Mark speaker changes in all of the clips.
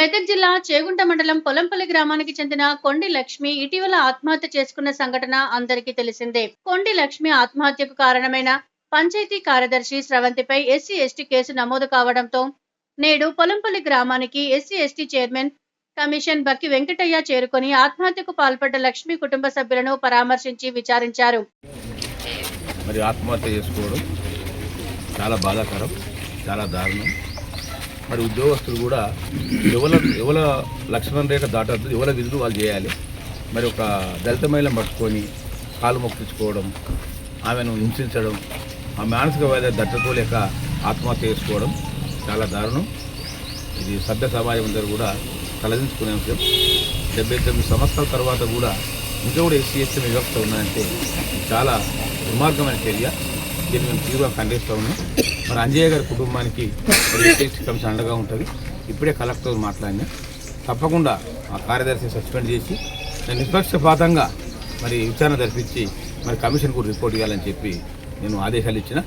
Speaker 1: మెదక్ జిల్లా చేగుంట మండలం పొలంపల్లి గ్రామానికి చెందిన కొండి లక్ష్మి ఇటీవల ఆత్మహత్య చేసుకున్న సంఘటన అందరికీ తెలిసిందే. కొండి లక్ష్మి ఆత్మహత్యకు కారణమైన పంచాయతీ కార్యదర్శి స్రవంతిపై ఎస్సీ ఎస్టీ కేసు నమోదు కావడంతో నేడు పొలంపల్లి గ్రామానికి ఎస్సీ ఎస్టీ చైర్మన్ కమిషన్ బక్కి వెంకటయ్య చేరుకొని ఆత్మహత్యకు పాల్పడ్డ లక్ష్మి కుటుంబ సభ్యులను పరామర్శించి విచారించారు.
Speaker 2: మరి ఆత్మహత్య చేసుకోవడం చాలా బాధాకరం, చాలా దారుణం. మరి ఉద్యోగస్తులు కూడా ఎవల లక్ష్మణ రేఖ దాటద్దు, ఎవల విధులు వాళ్ళు చేయాలి. మరి ఒక దళిత మహిళను పట్టుకొని కాలు మొక్కించుకోవడం, ఆమెను హింసించడం, ఆ మానసిక వ్యాధి దట్టకోలేక ఆత్మహత్య చేసుకోవడం చాలా దారుణం. ఇది సభ్య సమాజం అందరూ కూడా తలదించుకునే అంశం. 79 సంవత్సరాల తర్వాత కూడా ఇంకా కూడా ఎస్సీ ఎస్టీ వివక్ష ఉన్నాయంటే చాలా దుర్మార్గమైన చర్య. దీన్ని మేము తీవ్రంగా ఖండిస్తూ ఉన్నాం. మరి అంజయ్య గారి కుటుంబానికి ఎస్సీ ఎస్టీ కమిషన్ అండగా ఉంటుంది. ఇప్పుడే కలెక్టర్ మాట్లాడినా తప్పకుండా ఆ కార్యదర్శిని సస్పెండ్ చేసి నిష్పక్షపాతంగా మరి విచారణ జరిపించి మరి కమిషన్ కూడా రిపోర్ట్ ఇవ్వాలని చెప్పి నేను ఆదేశాలు ఇచ్చిన.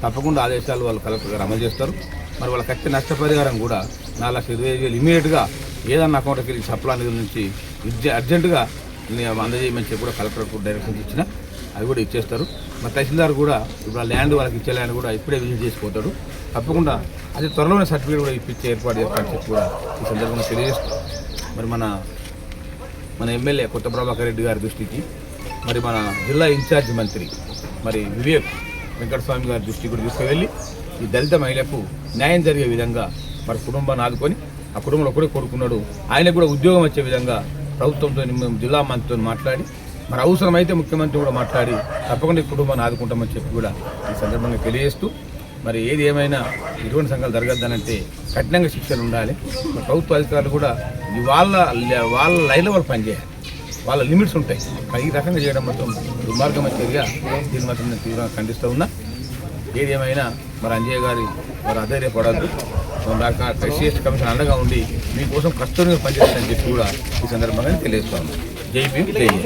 Speaker 2: తప్పకుండా ఆదేశాలు వాళ్ళు కలెక్టర్ గారు అమలు చేస్తారు. మరి వాళ్ళకి వచ్చే నష్టపరిహారం కూడా 4,25,000 ఇమీడియట్గా ఏదన్నా అకౌంట్కి వెళ్ళి సప్లా నిధుల నుంచి అర్జెంటుగా అందజేయమని చెప్పి కూడా కలెక్టర్కు డైరెక్షన్స్ ఇచ్చిన. అవి కూడా ఇచ్చేస్తారు. మరి తహసీల్దార్ కూడా ఇప్పుడు ల్యాండ్ వాళ్ళకి ఇచ్చే ల్యాండ్ కూడా ఇప్పుడే విజిట్ చేసిపోతాడు. తప్పకుండా అది త్వరలోనే సర్టిఫికేట్ కూడా ఇప్పించే ఏర్పాటు చేస్తారని చెప్పి కూడా ఈ సందర్భంగా తెలియజేస్తాం. మరి మన ఎమ్మెల్యే కొత్త ప్రభాకర్ రెడ్డి గారి దృష్టికి, మరి మన జిల్లా ఇన్ఛార్జ్ మంత్రి మరి వివేక్ వెంకటస్వామి గారి దృష్టికి కూడా తీసుకువెళ్ళి ఈ దళిత మహిళకు న్యాయం జరిగే విధంగా మరి కుటుంబాన్ని ఆదుకొని, ఆ కుటుంబంలో ఒకడే కోరుకున్నాడు, ఆయనకు కూడా ఉద్యోగం వచ్చే విధంగా ప్రభుత్వంతో మేము జిల్లా మంత్రితో మాట్లాడి మరి అవసరమైతే ముఖ్యమంత్రి కూడా మాట్లాడి తప్పకుండా ఈ కుటుంబాన్ని ఆదుకుంటామని చెప్పి కూడా ఈ సందర్భంగా తెలియజేస్తూ, మరి ఏది ఏమైనా ఇటువంటి సంఘాలు జరగద్దనంటే కఠినంగా శిక్షలు ఉండాలి. మరి ప్రభుత్వ అధికారులు కూడా వాళ్ళ లైన్లో వాళ్ళు పనిచేయాలి. వాళ్ళ లిమిట్స్ ఉంటాయి. ఈ రకంగా చేయడం మొత్తం దుర్మార్గమైన చర్య. దీన్ని మాత్రం నేను తీవ్రంగా ఖండిస్తూ ఉన్నా. ఏది ఏమైనా మరి అంజయ్య గారి మరి అధైర్యపడద్దు. ఎస్సీ ఎస్టీ కమిషన్ అండగా ఉండి మీకోసం కష్టంగా పనిచేస్తారని చెప్పి కూడా ఈ సందర్భంగా తెలియజేస్తా ఉన్నాను. జై భీమ్, జై